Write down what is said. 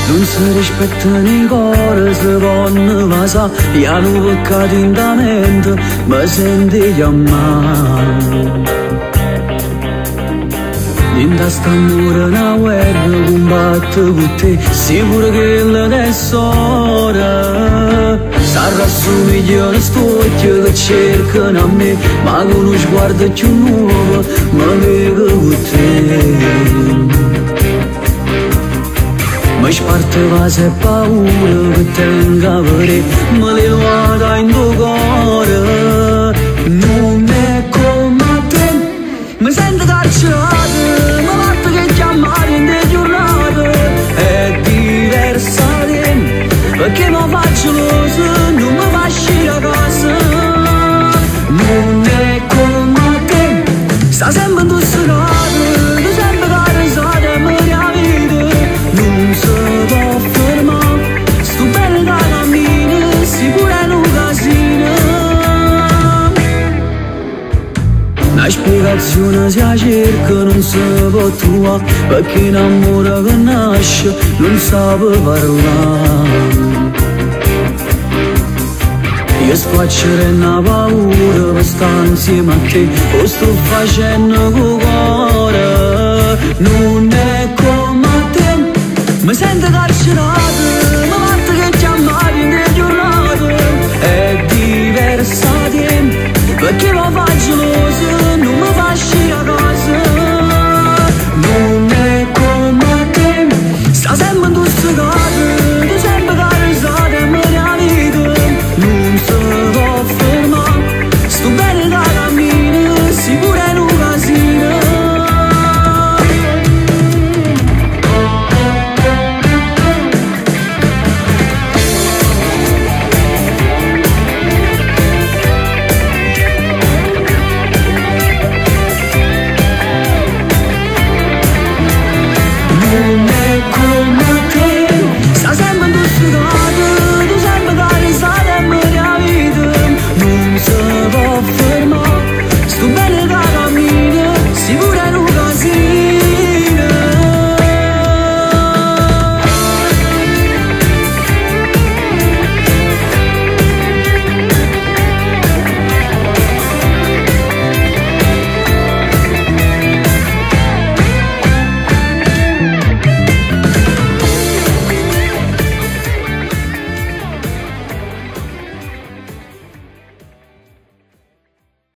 Non si rispettano i cuori, si vanno vasa, e hanno peccato in da mente, mi senti chiamare. Dinda st'amore una guerra combatte con te, sicuro che adesso ora sarà assomiglia a st'occhio che cercano a me, ma con uno sguardo più nuovo mi vedo con te. Mi sparteva se paura che tengo a vedere, me le vado in tuo cuore. Non è come te, mi sento carcerato, mi fatto che chiamare in te giornate. È diversa da te, perché mi faccio l'oso, non mi fa uscire a casa. Non è come te, sta sempre intossicato, tu sempre carezzato e mi riavvide. Non si può fermare, sto bene da cammino, sicuro è un casino. Una spiegazione si cerca, non si può trovare, perché in amore che nasce non sa parlare. Io squaccerei una paura per stare insieme a te, lo sto facendo con cuore. Non è come te, mi sento carcerato, mi fatto che chiamare in te giornate. È diversa da te, perché mi fa